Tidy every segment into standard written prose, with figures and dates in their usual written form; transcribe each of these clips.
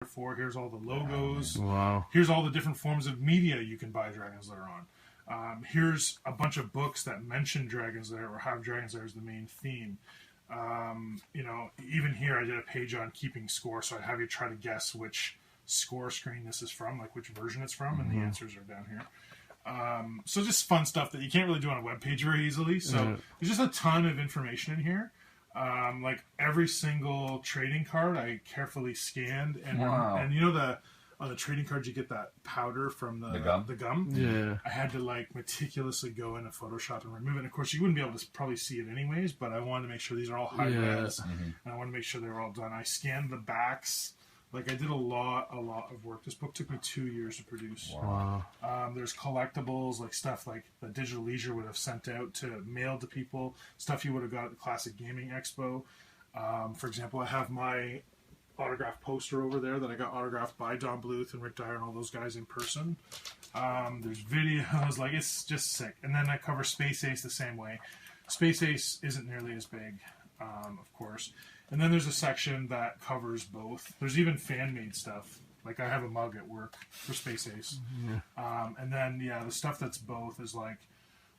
for. Here's all the logos. Wow. Here's all the different forms of media you can buy Dragon's Lair on. Here's a bunch of books that mention Dragon's Lair or have Dragon's Lair as the main theme. You know, even here I did a page on keeping score, so I have you try to guess which score screen this is from, like which version it's from, and the answers are down here. So just fun stuff that you can't really do on a web page very easily. So there's just a ton of information in here. Like every single trading card I carefully scanned, and and you know on the trading cards you get that powder from the gum. Yeah. I had to like meticulously go into Photoshop and remove it. And of course you wouldn't be able to probably see it anyways, but I wanted to make sure these are all high res, and I wanted to make sure they were all done. I scanned the backs. Like I did a lot of work. This book took me 2 years to produce. Wow. There's collectibles, like stuff like the Digital Leisure would have sent out to mail to people, stuff you would have got at the Classic Gaming Expo. For example, I have my autographed poster over there that I got autographed by Don Bluth and Rick Dyer and all those guys in person. There's videos, like it's just sick. And then I cover Space Ace the same way. Space Ace isn't nearly as big, of course. And then there's a section that covers both. There's even fan-made stuff. Like I have a mug at work for Space Ace. And then, yeah, the stuff that's both is like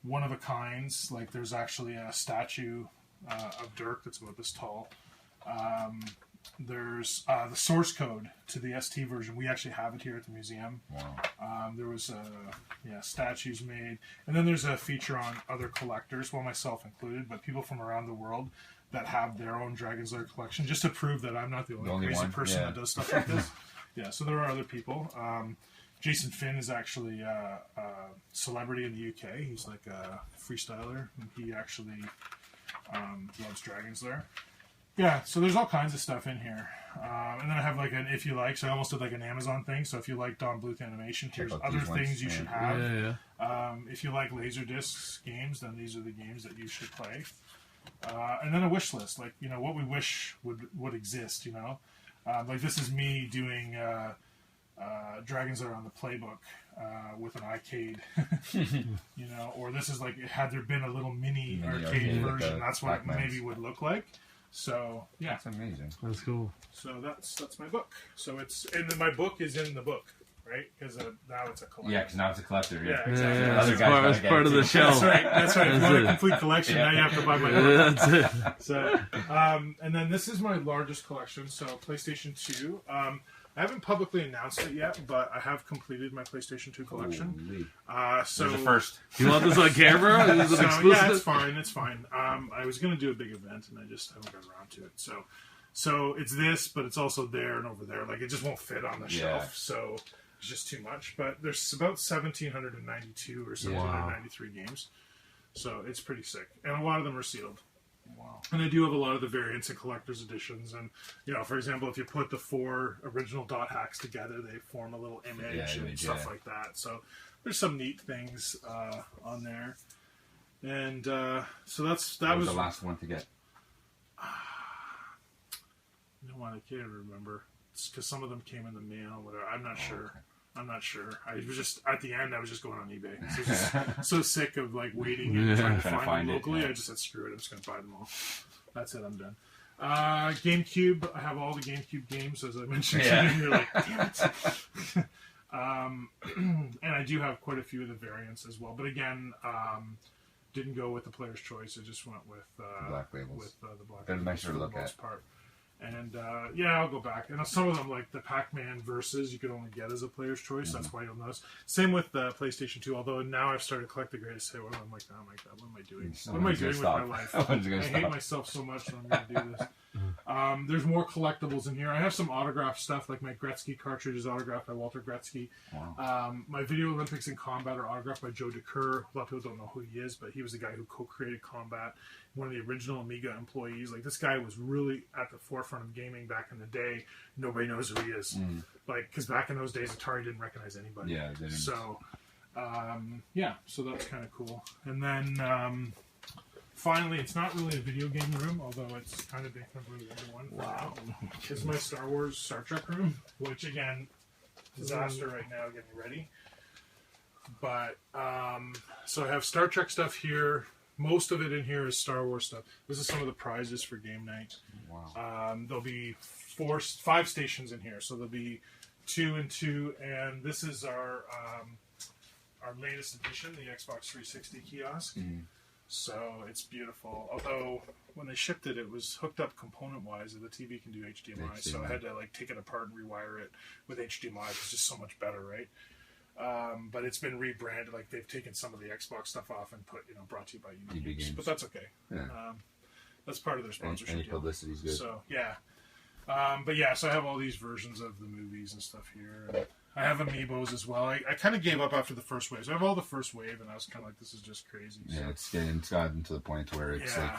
one-of-a-kinds. Like there's actually a statue of Dirk that's about this tall. There's the source code to the ST version. We actually have it here at the museum. There was statues made. And then there's a feature on other collectors, well, myself included, but people from around the world that have their own Dragon's Lair collection, just to prove that I'm not the only crazy person that does stuff like this. Yeah, so there are other people. Jason Finn is actually a celebrity in the UK. He's like a freestyler, and he actually loves Dragon's Lair. Yeah, so there's all kinds of stuff in here. And then I have like an if you like, so I almost did like an Amazon thing. So if you like Don Bluth animation, here's other things you should have. If you like Laserdisc games, then these are the games that you should play. And then a wish list, like, you know, what we wish would exist, you know. Like this is me doing Dragon's Lair on the playbook with an arcade, you know, or this is like, had there been a little mini arcade version, that's what it maybe would look like. So yeah, that's amazing. That's cool. So that's my book. So it's, and then my book is in the book, right? Because now it's a collector. Yeah, because now it's a collector. Yeah, exactly. That's part of the show. That's right. If you want a complete collection, now you have to buy my book. That's it. So, and then this is my largest collection. So PlayStation 2. I haven't publicly announced it yet, but I have completed my PlayStation 2 collection. So there's a first. You want this on camera? Is it exclusive? Yeah, it's fine. It's fine. I was going to do a big event, and I just haven't got around to it. So it's this, but it's also there and over there. Like it just won't fit on the shelf. So it's just too much. But there's about 1,792 or 1,793 games. So it's pretty sick, and a lot of them are sealed. Wow. And I do have a lot of the variants and collector's editions. And, you know, for example, if you put the 4 original dot hacks together, they form a little image and stuff like that. So there's some neat things on there. And so that was the last one to get. You know what? I can't remember. It's because some of them came in the mail or whatever. I'm not sure. Okay. I'm not sure. I was just, at the end, I was just going on eBay. So I was just so sick of like waiting and trying to find them locally. I just said, screw it. I'm just going to buy them all. That's it. I'm done. Gamecube. I have all the Gamecube games, as I mentioned to you. And you're like, damn it. And I do have quite a few of the variants as well. But again, didn't go with the player's choice. I just went with Black Labels. With the Black They're Labels nicer to look at. part. And I'll go back. And some of them, like the Pac-Man Versus, you could only get as a player's choice. That's why you'll notice. Same with the PlayStation 2. Although now I've started to collect the greatest hit. I'm like, oh my god, what am I doing? What am I doing with my life? I hate myself so much that I'm going to do this. There's more collectibles in here. I have some autographed stuff, like my Gretzky cartridge is autographed by Walter Gretzky. Wow. My Video Olympics in Combat are autographed by Joe DeCur. A lot of people don't know who he is, but he was the guy who co-created Combat, one of the original Amiga employees. Like, this guy was really at the forefront of gaming back in the day. Nobody knows who he is. Like, because back in those days, Atari didn't recognize anybody. Yeah, they didn't. So, so that's kind of cool. And then, finally, it's not really a video game room, although it's kind of big number one. Wow. It's my Star Wars Star Trek room, which, again, disaster right now getting ready. But, so I have Star Trek stuff here. Most of it in here is Star Wars stuff. This is some of the prizes for game night. Wow. There'll be 5 stations in here, so there'll be 2 and 2, and this is our latest edition, the Xbox 360 kiosk. So it's beautiful. Although when they shipped it, it was hooked up component-wise, and the TV can do HDMI, so I had to like take it apart and rewire it with HDMI. It's just so much better, right? But it's been rebranded. Like they've taken some of the Xbox stuff off and put, brought to you by EB Games. But that's okay. Yeah. That's part of their sponsorship. Any publicity is good. So yeah. But yeah, so I have all these versions of the movies and stuff here. And I have amiibos as well. I kind of gave up after the first wave. So I have all the first wave, and I was kind of like, this is just crazy. Yeah, it's gotten to the point where it's like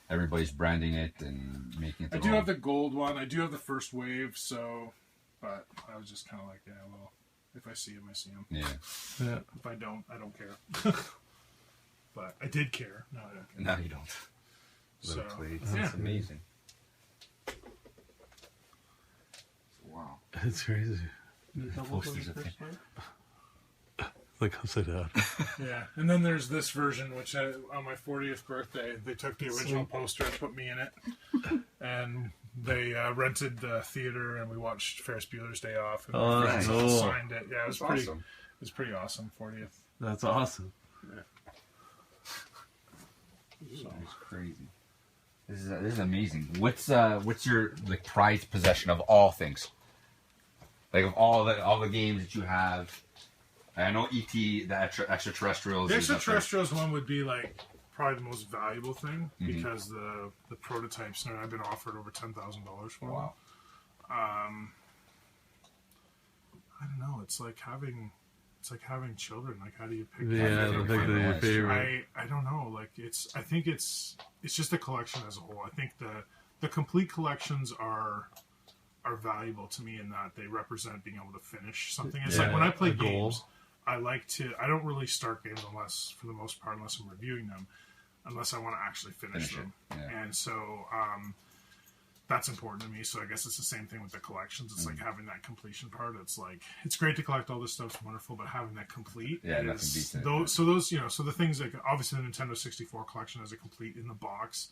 everybody's branding it and making it. I do have the gold one. I do have the first wave. So, but I was just kind of like, yeah, well, if I see him, I see him. Yeah. If I don't care. But I did care. No, I don't care. No, you don't. So, that's amazing. Wow. It's crazy. Like upside down. Yeah, and then there's this version, which on my 40th birthday, they took the original poster and put me in it, and they rented the theater, and we watched Ferris Bueller's Day Off, and my friends signed it. Yeah, it was pretty. Awesome. It was pretty awesome. 40th. That's awesome. Yeah. So it's crazy. This is amazing. What's your like prized possession of all things? Like of all the games that you have. I know E.T. the extraterrestrials. The extraterrestrials one would be like probably the most valuable thing because the prototypes. I've been offered over $10,000 for them. Wow. I don't know. It's like having children. Like, how do you pick? Yeah, I think they're your favorite. I don't know. Like, I think it's just a collection as a whole. I think the complete collections are valuable to me in that they represent being able to finish something. It's like when I play games, I don't really start games unless I'm reviewing them, unless I want to actually finish them. Yeah. And so that's important to me. So I guess it's the same thing with the collections. It's like having that completion part. It's like, it's great to collect all this stuff, it's wonderful, but having that complete nothing beats it. So the things like obviously the Nintendo 64 collection as a complete in the box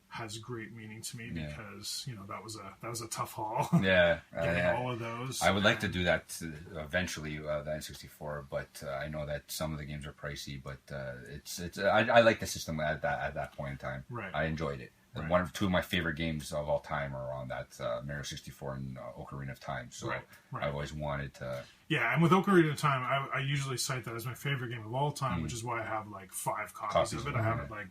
has great meaning to me because that was a tough haul. Yeah, getting all of those. I would like to do that eventually, the N64, but I know that some of the games are pricey. But I like the system at that point in time. Right, I enjoyed it. Right. Two of my favorite games of all time are on that Mario 64 and Ocarina of Time. So I've always wanted to. Yeah, and with Ocarina of Time, I usually cite that as my favorite game of all time, which is why I have like 5 copies of it. I have it like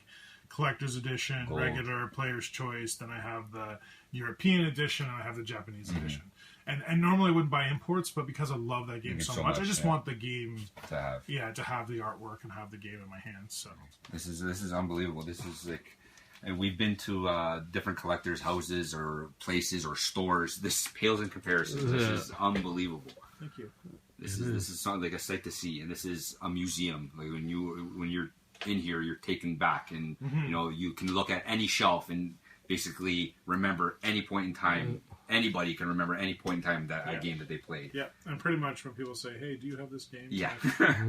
Collector's Edition, Gold. Regular, Player's Choice, then I have the European Edition, and I have the Japanese Edition. And normally I wouldn't buy imports, but because I love that game so much, I just want the game to have the artwork and have the game in my hands. So this is unbelievable. This is like, and we've been to different collectors' houses or places or stores. This pales in comparison. This is unbelievable. Thank you. This is something like a sight to see, and this is a museum. Like when you're in here, you're taken back, and you can look at any shelf and basically remember any point in time. Anybody can remember any point in time that a game that they played. Yeah, and pretty much when people say, "Hey, do you have this game?" Yeah,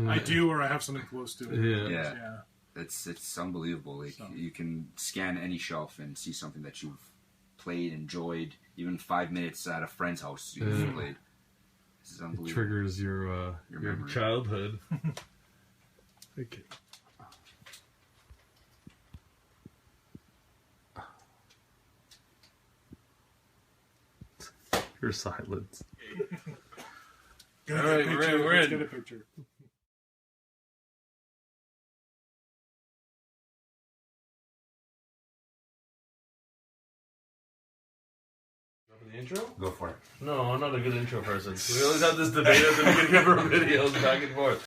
I do, or I have something close to it. Yeah. It's unbelievable. Like you can scan any shelf and see something that you've played, enjoyed, even 5 minutes at a friend's house you've played. This is unbelievable. It triggers your childhood. Okay. Your silence. All right, we're in. Let's get a picture. The intro? Go for it. No, I'm not a good intro person. We always have this debate at the beginning of our videos, back and forth.